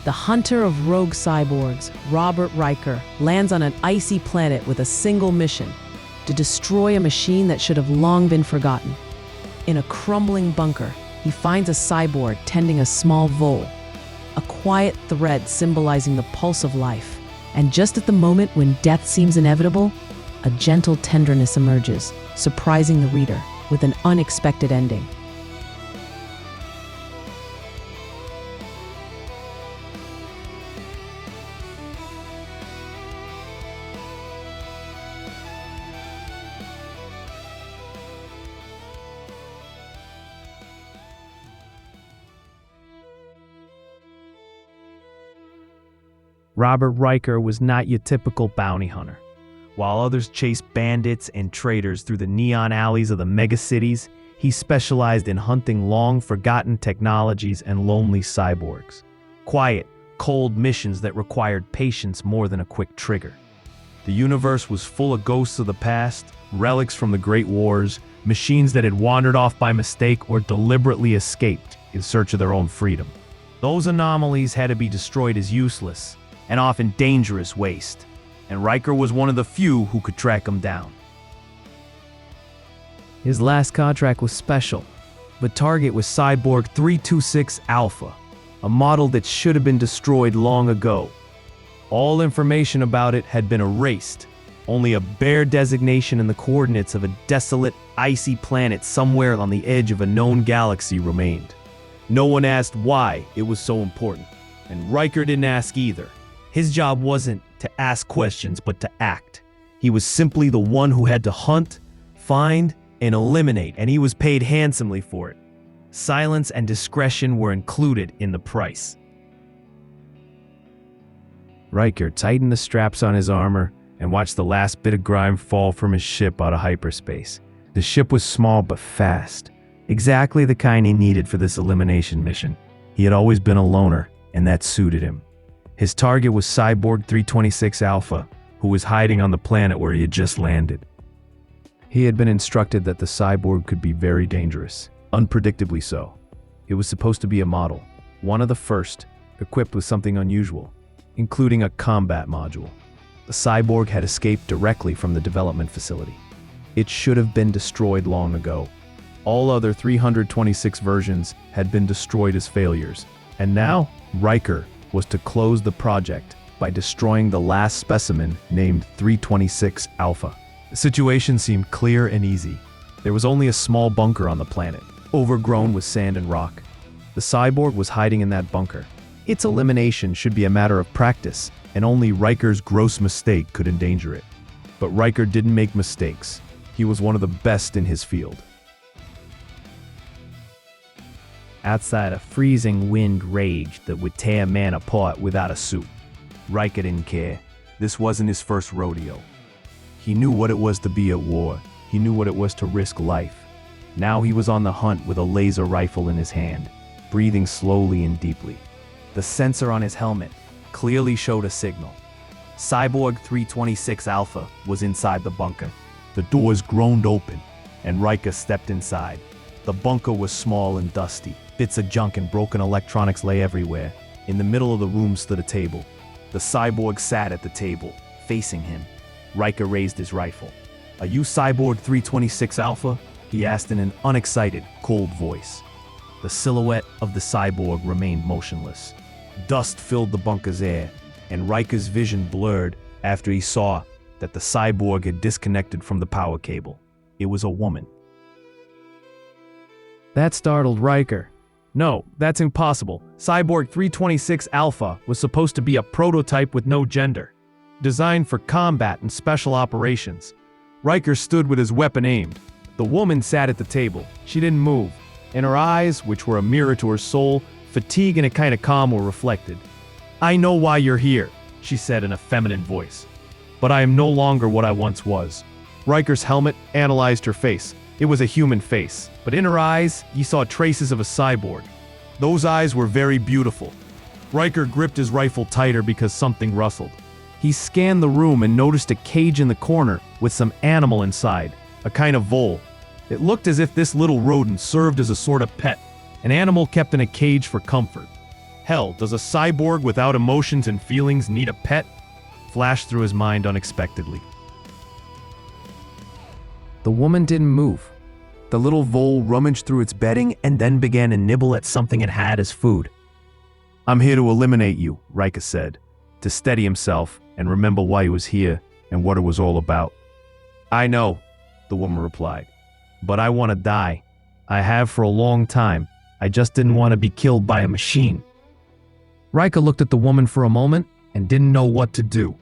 The hunter of rogue cyborgs, Robert Riker, lands on an icy planet with a single mission: to destroy a machine that should have long been forgotten. In a crumbling bunker, he finds a cyborg tending a small vole, a quiet thread symbolizing the pulse of life. And just at the moment when death seems inevitable, a gentle tenderness emerges, surprising the reader with an unexpected ending. Robert Riker was not your typical bounty hunter. While others chased bandits and traitors through the neon alleys of the megacities, he specialized in hunting long-forgotten technologies and lonely cyborgs. Quiet, cold missions that required patience more than a quick trigger. The universe was full of ghosts of the past, relics from the Great Wars, machines that had wandered off by mistake or deliberately escaped in search of their own freedom. Those anomalies had to be destroyed as useless and often dangerous waste, and Riker was one of the few who could track them down. His last contract was special. The target was CYBORG 326 Alpha, a model that should have been destroyed long ago. All information about it had been erased. Only a bare designation and the coordinates of a desolate, icy planet somewhere on the edge of a known galaxy remained. No one asked why it was so important, and Riker didn't ask either. His job wasn't to ask questions, but to act. He was simply the one who had to hunt, find, and eliminate, and he was paid handsomely for it. Silence and discretion were included in the price. Riker tightened the straps on his armor and watched the last bit of grime fall from his ship out of hyperspace. The ship was small but fast, exactly the kind he needed for this elimination mission. He had always been a loner, and that suited him. His target was CYBORG 326 Alpha, who was hiding on the planet where he had just landed. He had been instructed that the cyborg could be very dangerous, unpredictably so. It was supposed to be a model, one of the first, equipped with something unusual, including a combat module. The cyborg had escaped directly from the development facility. It should have been destroyed long ago. All other 326 versions had been destroyed as failures, and now Riker was to close the project by destroying the last specimen named 326 Alpha. The situation seemed clear and easy. There was only a small bunker on the planet, overgrown with sand and rock. The cyborg was hiding in that bunker. Its elimination should be a matter of practice, and only Riker's gross mistake could endanger it. But Riker didn't make mistakes. He was one of the best in his field. Outside, a freezing wind raged that would tear a man apart without a suit. Riker didn't care. This wasn't his first rodeo. He knew what it was to be at war. He knew what it was to risk life. Now he was on the hunt with a laser rifle in his hand, breathing slowly and deeply. The sensor on his helmet clearly showed a signal. CYBORG 326 Alpha was inside the bunker. The doors groaned open, and Riker stepped inside. The bunker was small and dusty. Bits of junk and broken electronics lay everywhere. In the middle of the room stood a table. The cyborg sat at the table, facing him. Riker raised his rifle. "Are you CYBORG 326 Alpha?" he asked in an unexcited, cold voice. The silhouette of the cyborg remained motionless. Dust filled the bunker's air, and Riker's vision blurred after he saw that the cyborg had disconnected from the power cable. It was a woman. That startled Riker. No, that's impossible. CYBORG 326 Alpha was supposed to be a prototype with no gender, designed for combat and special operations. Riker stood with his weapon aimed. The woman sat at the table. She didn't move. In her eyes, which were a mirror to her soul, fatigue and a kind of calm were reflected. "I know why you're here," she said in a feminine voice. "But I am no longer what I once was." Riker's helmet analyzed her face. It was a human face, but in her eyes, he saw traces of a cyborg. Those eyes were very beautiful. Riker gripped his rifle tighter because something rustled. He scanned the room and noticed a cage in the corner with some animal inside, a kind of vole. It looked as if this little rodent served as a sort of pet, an animal kept in a cage for comfort. Hell, does a cyborg without emotions and feelings need a pet? Flashed through his mind unexpectedly. The woman didn't move. The little vole rummaged through its bedding and then began to nibble at something it had as food. "I'm here to eliminate you," Rika said, to steady himself and remember why he was here and what it was all about. "I know," the woman replied, "but I want to die. I have for a long time. I just didn't want to be killed by a machine." Rika looked at the woman for a moment and didn't know what to do.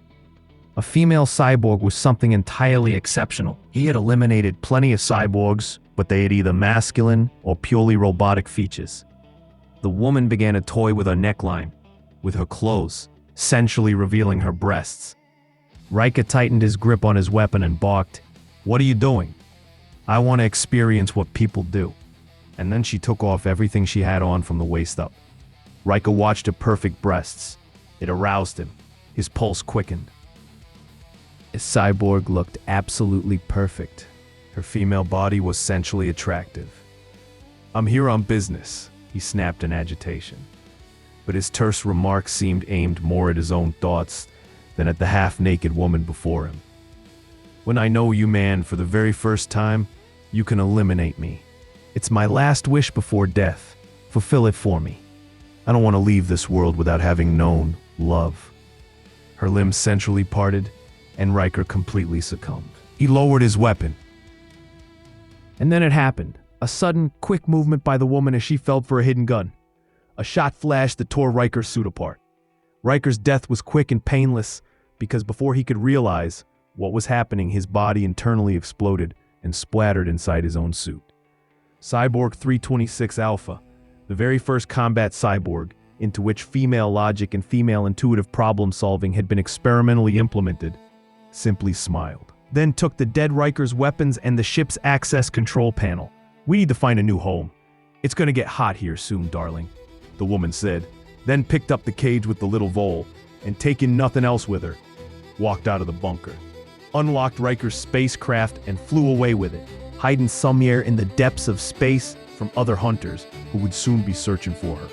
A female cyborg was something entirely exceptional. He had eliminated plenty of cyborgs, but they had either masculine or purely robotic features. The woman began to toy with her neckline, with her clothes, sensually revealing her breasts. Rika tightened his grip on his weapon and barked, "What are you doing? I want to experience what people do." And then she took off everything she had on from the waist up. Rika watched her perfect breasts. It aroused him. His pulse quickened. His cyborg looked absolutely perfect. Her female body was sensually attractive. "I'm here on business," he snapped in agitation. But his terse remarks seemed aimed more at his own thoughts than at the half-naked woman before him. "When I know you, man, for the very first time, you can eliminate me. It's my last wish before death. Fulfill it for me. I don't want to leave this world without having known love." Her limbs sensually parted, and Riker completely succumbed. He lowered his weapon. And then it happened. A sudden, quick movement by the woman as she felt for a hidden gun. A shot flashed that tore Riker's suit apart. Riker's death was quick and painless because before he could realize what was happening, his body internally exploded and splattered inside his own suit. Cyborg 326 Alpha, the very first combat cyborg into which female logic and female intuitive problem-solving had been experimentally implemented, simply smiled. Then took the dead Riker's weapons and the ship's access control panel. "We need to find a new home. It's gonna get hot here soon, darling," the woman said, then picked up the cage with the little vole, and taking nothing else with her, walked out of the bunker, unlocked Riker's spacecraft and flew away with it, hiding somewhere in the depths of space from other hunters who would soon be searching for her.